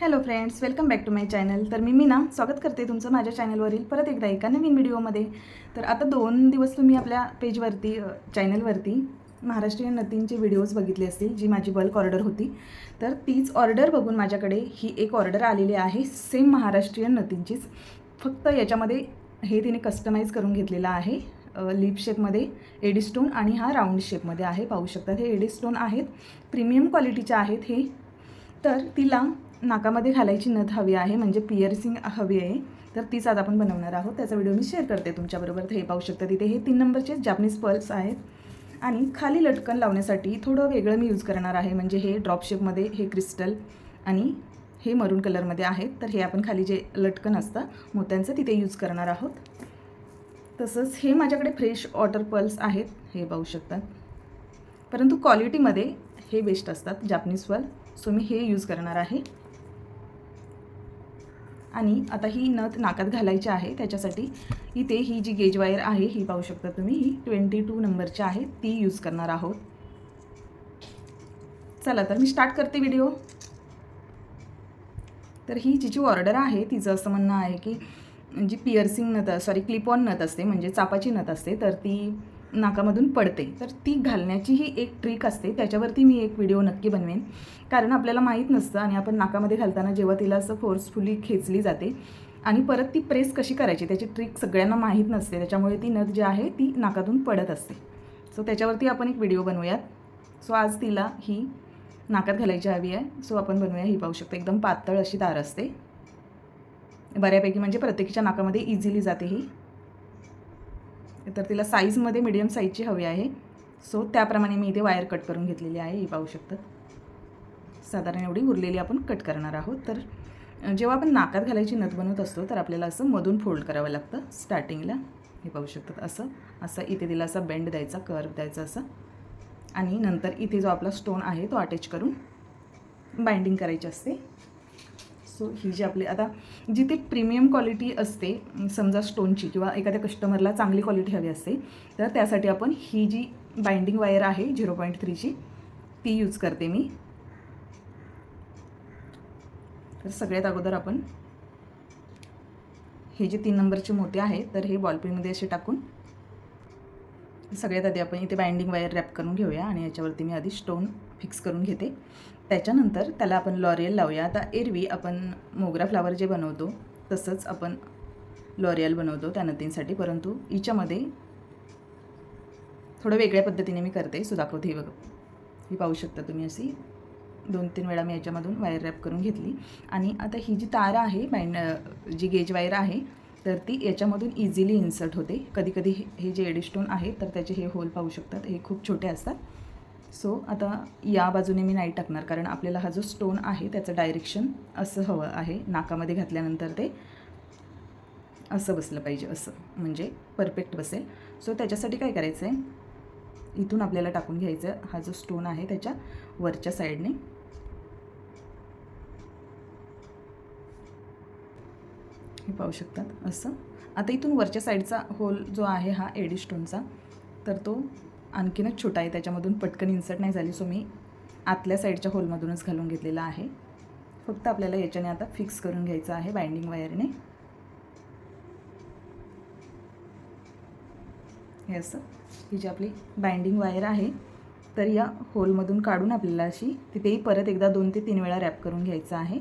Hello friends, welcome back to my channel. तर मी मीना स्वागत करते तुमचं माझ्या चॅनलवरील परत एकदा एका नवीन व्हिडिओमध्ये. तर आता 2 दिवस तुम्ही आपल्या पेजवरती चॅनलवरती महाराष्ट्रीयन नथींचे व्हिडिओज बघितले असतील, जी माझी बल्क ऑर्डर होती. तर तीच ऑर्डर बघून माझ्याकडे ही एक ऑर्डर आलेली आहे सेम महाराष्ट्रीयन नथींचीच. फक्त याच्यामध्ये हे तिने कस्टमाइज करून घेतलेलं आहे. लिप शेपमध्ये एडी स्टोन आणि हा राऊंड शेपमध्ये आहे. पाहू शकतात हे एडी स्टोन आहेत, प्रीमियम क्वालिटीचे आहेत हे. तर तिला नाकामध्ये घालायची नथ हवी आहे, म्हणजे पिअर्सिंग हवी आहे. तर तीच आज आपण बनवणार आहोत. त्याचा व्हिडिओ मी शेअर करते तुमच्याबरोबर. तर हे पाहू शकता तिथे हे 3 नंबरचे जापनीज पर्ल्स आहेत. आणि खाली लटकन लावण्यासाठी थोडं वेगळं मी यूज करणार आहे, म्हणजे हे ड्रॉप शेपमध्ये हे क्रिस्टल आणि हे मरून कलरमध्ये आहेत. तर हे आपण खाली जे लटकन असतं मोत्यांचं तिथे यूज करणार आहोत. तसंच हे माझ्याकडे फ्रेश वॉटर पर्ल्स आहेत, हे पाहू शकतात. परंतु क्वालिटीमध्ये हे बेस्ट असतात जापनीज पर्ल, सो मी हे यूज करणार आहे. आणि आता ही नथ नाकात घालायची आहे, त्याच्यासाठी इथे ही जी गेज वायर आहे ही पाहू शकता तुम्ही, ही 22 नंबरची आहे, ती यूज करणार आहोत. चला तर मी स्टार्ट करते व्हिडिओ. तर ही जी ऑर्डर आहे तिचं असं म्हणणं आहे की जी पिअर्सिंग नथ क्लिप ऑन नथ असते, म्हणजे चापाची नथ असते, तर ती नाकामधून पडते. तर ती घालण्याची ही एक ट्रिक असते, त्याच्यावरती मी एक व्हिडिओ नक्की बनवेन. कारण आपल्याला माहीत नसतं आणि आपण नाकामध्ये घालताना जेव्हा तिला असं फोर्सफुली खेचली जाते आणि परत ती प्रेस कशी करायची त्याची ट्रिक सगळ्यांना माहीत नसते, त्याच्यामुळे ती नथ जी आहे ती नाकातून पडत असते. सो त्याच्यावरती आपण एक व्हिडिओ बनवूयात. सो आज तिला ही नाकात घालायची हवी आहे, सो आपण बनवूया. ही पाहू शकतो एकदम पातळ अशी तार असते, बऱ्यापैकी म्हणजे प्रत्येकीच्या नाकामध्ये इझिली जाते ही. तर तिला साईजमध्ये मिडियम साईजची हवी आहे, सो त्याप्रमाणे मी इथे वायर कट करून घेतलेली आहे. ही पाहू शकतात, साधारण एवढी उरलेली आपण कट करणार आहोत. तर जेव्हा आपण नाकात घालायची नथ बनवत असतो तर आपल्याला असं मधून फोल्ड करावं लागतं स्टार्टिंगला. हे पाहू शकतात असं असं इथे तिला असं बेंड द्यायचा, कर्व द्यायचा असं, आणि नंतर इथे जो आपला स्टोन आहे तो अटॅच करून बाइंडिंग करायची असते. सो ही जी आपली आता जिथे प्रीमियम क्वालिटी असते समजा स्टोनची, किंवा एखाद्या कस्टमरला चांगली क्वालिटी हवी असते, तर त्यासाठी आपण ही जी बाइंडिंग वायर आहे 0.3ची ती यूज करते मी. तर सगळ्यात अगोदर आपण हे जे 3 नंबरचे मोती आहेत तर हे बॉलपेनमध्ये असे टाकून सगळ्यात आधी आपण इथे बाइंडिंग वायर रॅप करून घेऊया. आणि याच्यावरती मी आधी स्टोन फिक्स करून घेते. त्याच्यानंतर त्याला आपण लॉरियल लावूया. आता एरवी आपण मोगरा फ्लावर जे बनवतो तसंच आपण लॉरियल बनवतो त्या नथींसाठी, परंतु हिच्यामध्ये थोडं वेगळ्या पद्धतीने मी करते, सो दाखवते. हे बघा, ही पाहू शकता तुम्ही, अशी 2-3 वेळा मी याच्यामधून वायर रॅप करून घेतली. आणि आता ही जी तार आहे जी गेज वायर आहे तर ती याच्यामधून इझिली इन्सर्ट होते. कधीकधी हे जे एडी स्टोन आहे तर त्याचे हे होल पाहू शकतात, हे खूप छोटे असतात. सो आता या बाजूने मी नाही टाकणार, कारण आपल्याला हा जो स्टोन आहे त्याचं डायरेक्शन असं हवं आहे. नाकामध्ये घातल्यानंतर ते असं बसलं पाहिजे, असं म्हणजे परफेक्ट बसेल. सो त्याच्यासाठी काय करायचं आहे, इथून आपल्याला टाकून घ्यायचं हा जो स्टोन आहे त्याच्या वरच्या साईडने. हे पाहू शकतात असं. आता इथून वरच्या साईडचा होल जो आहे हा एडी स्टोनचा, तर तो आणखीनच छोटा आहे, त्याच्यामधून पटकन इन्सर्ट नाही झाली, सो मी आतल्या साईडच्या होलमधूनच घालून घेतलेला आहे. फक्त आपल्याला याच्याने आता फिक्स करून घ्यायचं आहे बाइंडिंग वायरने. हे असं ही जी आपली बाइंडिंग वायर आहे तर या होलमधून काढून आपल्याला अशी तिथेही परत एकदा 2 ते 3 वेळा रॅप करून घ्यायचं आहे.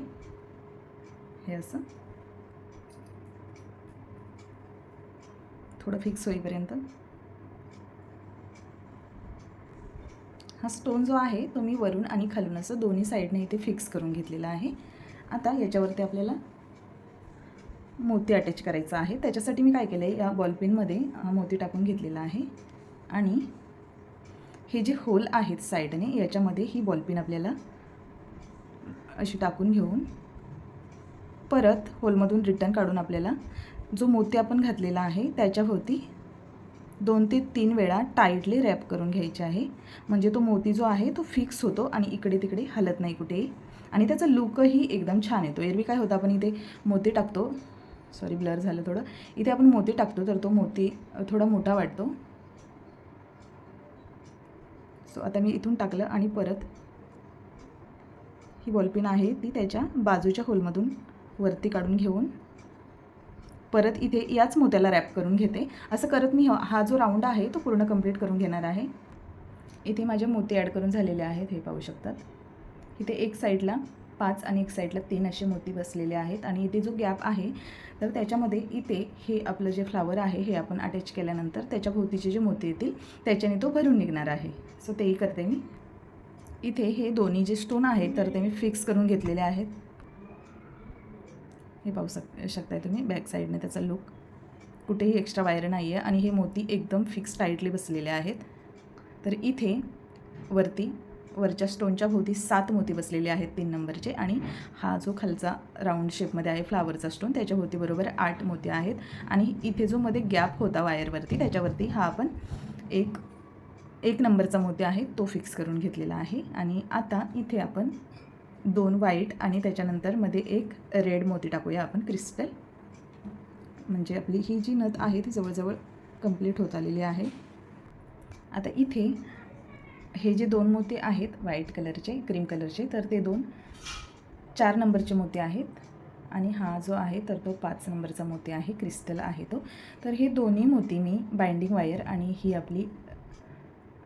हे असं थोडं फिक्स होईपर्यंत. हा स्टोन जो आहे तो मी वरून आणि खालून असं दोन्ही साईडने इथे फिक्स करून घेतलेला आहे. आता याच्यावरती आपल्याला मोती अटॅच करायचा आहे. त्याच्यासाठी मी काय केलं आहे, या बॉलपेनमध्ये हा मोती टाकून घेतलेला आहे आणि हे जे होल आहेत साईडने याच्यामध्ये ही बॉलपेन आपल्याला अशी टाकून घेऊन परत होलमधून रिटर्न काढून आपल्याला जो मोती आपण घातलेला आहे त्याच्याभोवती 2 ते 3 वेळा टाईटली रॅप करून घ्यायचे आहे, म्हणजे तो मोती जो आहे तो फिक्स होतो आणि इकडे तिकडे हलत नाही कुठेही, आणि त्याचा लुकही एकदम छान येतो. एरवी काय होतं, आपण इथे मोती टाकतो, ब्लर झालं थोडं, इथे आपण मोती टाकतो तर तो मोती थोडा मोठा वाटतो. सो आता मी इथून टाकलं आणि परत ही बॉलपिन आहे ती त्याच्या बाजूच्या होलमधून वरती काढून घेऊन परत इथे याच मोत्याला रॅप करून घेते. असं करत मी हा जो राऊंड आहे तो पूर्ण कंप्लीट करून घेणार आहे. इथे माझे मोती ॲड करून झालेले आहेत, हे पाहू शकतात. इथे एक साईडला 5 आणि एक साईडला 3 असे मोती बसलेले आहेत. आणि इथे जो गॅप आहे तर त्याच्यामध्ये इथे हे आपलं जे फ्लावर आहे हे आपण अटॅच केल्यानंतर त्याच्या भोवतीचे जे मोती येतील त्याच्याने तो भरून निघणार आहे. सो तेही करते मी. इथे हे दोन्ही जे स्टोन आहेत तर ते मी फिक्स करून घेतलेले आहेत. हे पाहू शकताय तुम्ही बॅक साईडने त्याचा लुक. कुठेही एक्स्ट्रा वायर नाही आहे आणि हे मोती एकदम फिक्स टाईटली बसलेले आहेत. तर इथे वरच्या स्टोनच्या भोवती 7 मोती बसलेले आहेत 3 नंबरचे. आणि हा जो खालचा राऊंड शेपमध्ये आहे फ्लावरचा स्टोन त्याच्या भोवती बरोबर 8 मोती आहेत. आणि इथे जो मध्ये गॅप होता वायरवरती त्याच्यावरती हा आपण एक नंबरचा मोती आहे तो फिक्स करून घेतलेला आहे. आणि आता इथे आपण 2 व्हाईट आणि त्याच्यानंतर मध्ये एक रेड मोती टाकूया आपण क्रिस्टल. म्हणजे आपली ही जी नथ आहे ती जवळजवळ कंप्लीट होत आलेली आहे. आता इथे हे जे 2 मोती आहेत व्हाईट कलरचे क्रीम कलरचे तर ते 4 नंबरचे मोती आहेत. आणि हा जो आहे तर तो 5 नंबरचा मोती आहे क्रिस्टल आहे तो. तर हे दोन्ही मोती मी बाइंडिंग वायर आणि ही आपली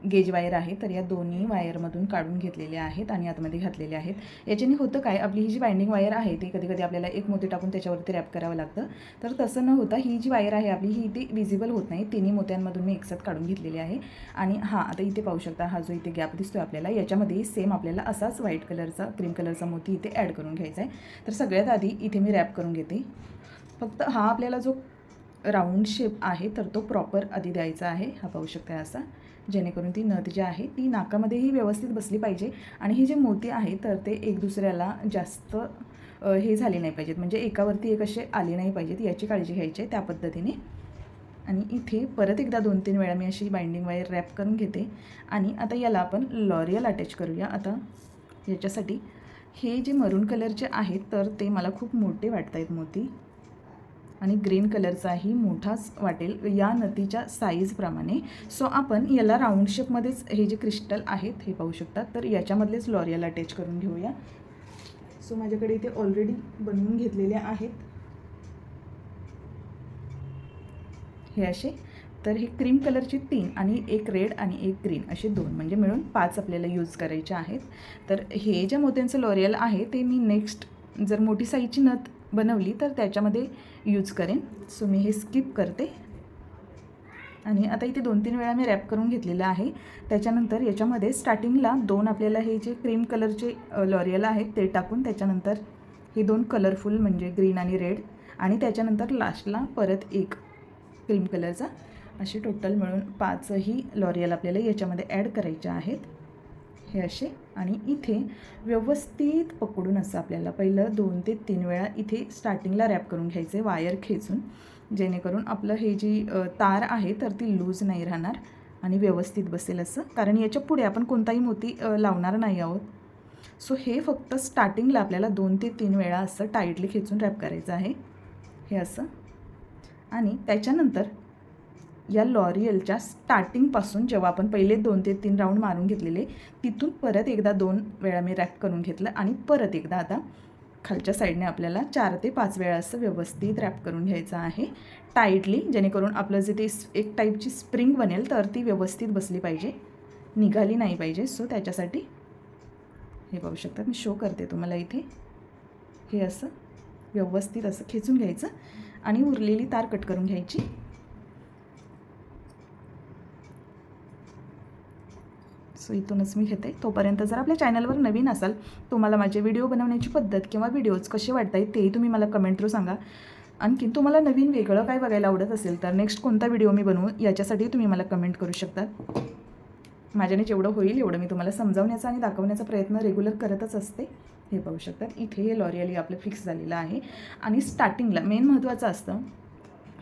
गेज वायर आहे तर या दोन्ही वायरमधून काढून घेतलेले आहेत आणि आतमध्ये घातलेले आहेत. याच्याने होतं काय, आपली ही जी बाइंडिंग वायर आहे ती कधी कधी आपल्याला एक मोती टाकून त्याच्यावरती रॅप करावं लागतं. तर तसं न होता ही जी वायर आहे आपली ही इथे विजिबल होत नाही. तिन्ही मोत्यांमधून मी एकसाथ काढून घेतलेली आहे. आणि आता इथे पाहू शकता हा जो इथे गॅप दिसतोय आपल्याला याच्यामध्ये सेम आपल्याला असाच व्हाईट कलरचा क्रीम कलरचा मोती इथे ॲड करून घ्यायचा आहे. तर सगळ्यात आधी इथे मी रॅप करून घेते. फक्त हा आपल्याला जो राऊंड शेप आहे तर तो प्रॉपर आधी द्यायचा आहे. हा पाहू शकता असा, जेणेकरून ती नथ जी आहे ती नाकामध्येही व्यवस्थित बसली पाहिजे. आणि हे जे मोती आहे तर ते एक दुसऱ्याला जास्त हे झाले नाही पाहिजेत, म्हणजे एकावरती एक असे आले नाही पाहिजेत, याची काळजी घ्यायची आहे त्या पद्धतीने. आणि इथे परत एकदा 2-3 वेळा मी अशी बाइंडिंग वायर रॅप करून घेते. आणि आता याला आपण लॉरियल अटॅच करूया. आता याच्यासाठी हे जे मरून कलरचे आहेत तर ते मला खूप मोठे वाटत आहेत मोती. आणि ग्रीन कलरचाही मोठाच वाटेल या नथीच्या साईजप्रमाणे. सो आपण याला राऊंड शेपमध्येच हे जे क्रिस्टल आहेत हे पाहू शकतात तर याच्यामधलेच लॉरियल अटॅच करून घेऊया. सो माझ्याकडे इथे ऑलरेडी बनवून घेतलेले आहेत हे असे. तर हे क्रीम कलरचे 3 आणि एक रेड आणि एक ग्रीन असे 2 म्हणजे मिळून 5 आपल्याला यूज करायचे आहेत. तर हे ज्या मोत्यांचं लॉरियल आहे ते मी नेक्स्ट जर मोठी साईजची नथ बनवली तर त्याच्यामध्ये यूज करेन. सो मी हे स्किप करते. आणि आता इथे 2-3 वेळा मी रॅप करून घेतलेलं आहे. त्याच्यानंतर याच्यामध्ये स्टार्टिंगला 2 आपल्याला हे जे क्रीम कलरचे लॉरियल आहेत ते टाकून त्याच्यानंतर हे 2 कलरफुल म्हणजे ग्रीन आणि रेड आणि त्याच्यानंतर लास्टला परत एक क्रीम कलरचा असे टोटल मिळून 5ही लॉरियल आपल्याला याच्यामध्ये ॲड करायचे आहेत हे असे. आणि इथे व्यवस्थित पकडून असं आपल्याला पहिलं 2 ते 3 वेळा इथे स्टार्टिंगला रॅप करून घ्यायचे वायर खेचून, जेणेकरून आपलं हे जी तार आहे तर ती लूज नाही राहणार आणि व्यवस्थित बसेल असं. कारण याच्या पुढे आपण कोणताही मोती लावणार नाही आहोत. सो हे फक्त स्टार्टिंगला आपल्याला 2 ते 3 वेळा असं टाईटली खेचून रॅप करायचं आहे हे असं. आणि त्याच्यानंतर या लॉरियलच्या स्टार्टिंगपासून जेव्हा आपण पहिले 2 ते 3 राऊंड मारून घेतलेले तिथून परत एकदा 2 वेळा मी रॅप करून घेतलं आणि परत एकदा आता खालच्या साईडने आपल्याला 4 ते 5 वेळा असं व्यवस्थित रॅप करून घ्यायचं आहे टाईटली, जेणेकरून आपलं जे ते एक टाईपची स्प्रिंग बनेल तर ती व्यवस्थित बसली पाहिजे, निघाली नाही पाहिजे. सो त्याच्यासाठी हे पाहू शकता मी शो करते तुम्हाला इथे. हे असं व्यवस्थित असं खेचून घ्यायचं आणि उरलेली तार कट करून घ्यायची. सो इथूनच मी घेते. तोपर्यंत जर आपल्या चॅनलवर नवीन असाल, तुम्हाला माझे व्हिडिओ बनवण्याची पद्धत किंवा व्हिडिओज कसे वाटत आहेत तेही तुम्ही मला कमेंट थ्रू सांगा. आणखी तुम्हाला नवीन वेगळं काय बघायला आवडत असेल तर नेक्स्ट कोणता व्हिडिओ मी बनवू याच्यासाठी तुम्ही मला कमेंट करू शकता. माझ्याने जेवढं होईल एवढं मी तुम्हाला समजावण्याचा आणि दाखवण्याचा प्रयत्न रेग्युलर करतच असते. हे पाहू शकतात इथे हे लॉरियल आपलं फिक्स झालेलं आहे. आणि स्टार्टिंगला मेन महत्त्वाचं असतं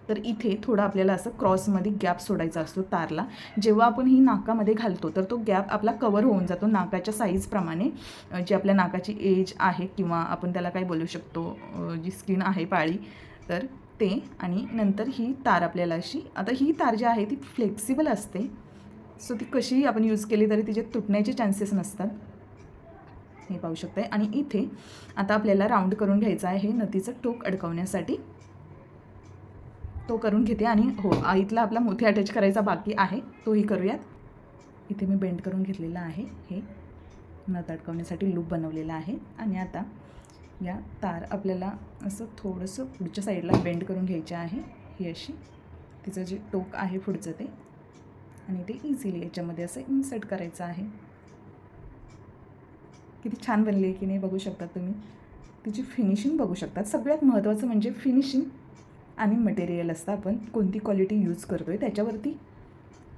तर इथे थोडं आपल्याला असं क्रॉसमध्ये गॅप सोडायचा असतो तारला. जेव्हा आपण ही नाकामध्ये घालतो तर तो गॅप आपला कवर होऊन जातो नाकाच्या साईजप्रमाणे. जी आपल्या नाकाची एज आहे किंवा आपण त्याला काय बोलू शकतो, जी स्किन आहे पाळी तर ते. आणि नंतर ही तार आपल्याला अशी, आता ही तार जी आहे ती फ्लेक्सिबल असते. सो ती कशीही आपण यूज केली तरी तिचे तुटण्याचे चान्सेस नसतात. हे पाहू शकताय. आणि इथे आता आपल्याला राऊंड करून घ्यायचं आहे नथीचं टोक अडकवण्यासाठी. तो करून घेते. आणि हो, इथला आपला मोती अटॅच करायचा बाकी आहे, तोही करूयात. इथे मी बेंड करून घेतलेलं आहे, हे नथ अडकवण्यासाठी लूप बनवलेला आहे. आणि आता या तार आपल्याला असं थोडंसं पुढच्या साईडला बेंड करून घ्यायचे आहे, ही अशी तिचं जे टोक आहे पुढचं ते, आणि ते इझिली याच्यामध्ये असं इन्सर्ट करायचं आहे. किती छान बनली आहे की नाही बघू शकता तुम्ही. तिची फिनिशिंग बघू शकतात. सगळ्यात महत्त्वाचं म्हणजे फिनिशिंग आणि मटेरियल असतं, आपण कोणती क्वालिटी यूज करतो आहे त्याच्यावरती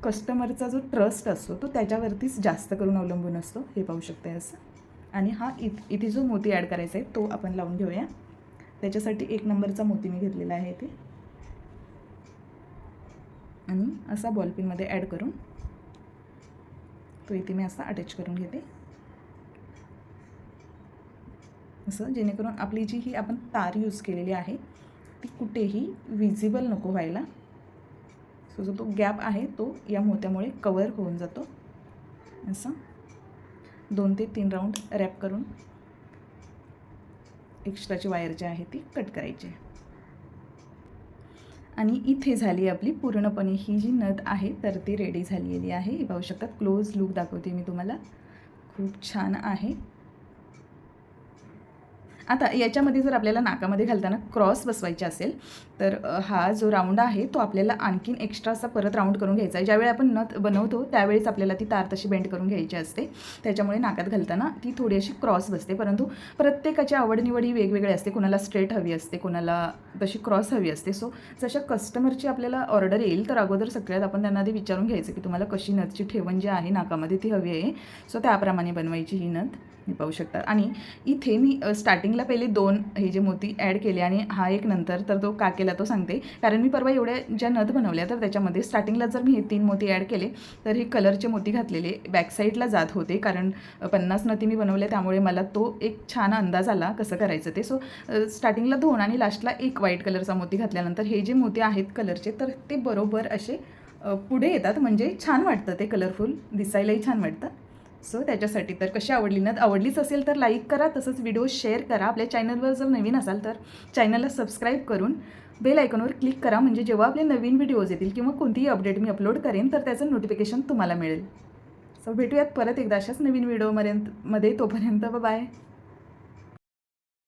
कस्टमरचा जो ट्रस्ट असतो तो त्याच्यावरतीच जास्त करून अवलंबून असतो. हे पाहू शकता असं. आणि हा इथे जो मोती ॲड करायचा आहे तो आपण लावून घेऊया. त्याच्यासाठी 1 नंबरचा मोती मी घेतलेला आहे इथे, आणि असा बॉलपिनमध्ये ॲड करून तो इथे मी असा अटॅच करून घेते, असं, जेणेकरून आपली जी ही आपण तार यूज केलेली आहे ती कुठेही विजिबल नको व्हायला. सो जो तो गॅप आहे तो या मोत्यामुळे कवर होऊन जातो. असं 2 ते 3 राऊंड रॅप करून एक्स्ट्राची वायर जी आहे ती कट करायची. आणि इथे झाली आपली पूर्णपणे ही जी नथ आहे तर ती रेडी झालेली आहे. पाहू शकता, क्लोज लुक दाखवते मी तुम्हाला, खूप छान आहे. आता याच्यामध्ये जर आपल्याला नाकामध्ये घालताना क्रॉस बसवायचे असेल तर हा जो राऊंड आहे तो आपल्याला आणखीन एक्स्ट्रा असा परत राऊंड करून घ्यायचा आहे. ज्यावेळी आपण नथ बनवतो त्यावेळेस आपल्याला ती तार तशी बेंड करून घ्यायची असते, त्याच्यामुळे नाकात घालताना ती थोडी अशी क्रॉस बसते. परंतु प्रत्येकाची आवडनिवड ही वेगवेगळी असते, कोणाला स्ट्रेट हवी असते, कोणाला तशी क्रॉस हवी असते. सो जशा कस्टमरची आपल्याला ऑर्डर येईल तर अगोदर सगळ्यात आपण त्यांना आधी विचारून घ्यायचं की तुम्हाला कशी नथची ठेवण जी आहे नाकामध्ये ती हवी आहे. सो त्याप्रमाणे बनवायची ही नथ, हे पाहू शकता. आणि इथे मी स्टार्टिंगला पहिले 2 हे जे मोती ॲड केले आणि हा एक नंतर, तर तो का केला तो सांगते. कारण मी परवा एवढ्या ज्या नथ बनवल्या तर त्याच्यामध्ये स्टार्टिंगला जर मी हे 3 मोती ॲड केले तर हे कलरचे मोती घातलेले बॅकसाईडला जात होते, कारण 50 नथी मी बनवल्या त्यामुळे मला तो एक छान अंदाज आला कसं करायचं ते. सो स्टार्टिंगला 2 आणि लास्टला 1 व्हाईट कलरचा मोती घातल्यानंतर हे जे मोती आहेत कलरचे तर ते बरोबर असे पुढे येतात, म्हणजे छान वाटतं ते, कलरफुल दिसायलाही छान वाटतं. सो त्याच्यासाठी तर कशी आवडली नथ, आवडलीच असेल तर लाईक करा, तसंच व्हिडिओ शेअर करा. आपल्या चॅनलवर जर नवीन असाल तर चॅनलला सबस्क्राईब करून बेल आयकॉनवर क्लिक करा, म्हणजे जेव्हा आपले नवीन व्हिडिओज येतील किंवा कोणतीही अपडेट मी अपलोड करेन तर त्याचं नोटिफिकेशन तुम्हाला मिळेल. सो भेटूयात परत एकदा अशाच नवीन व्हिडिओमध्ये, तोपर्यंत बाय.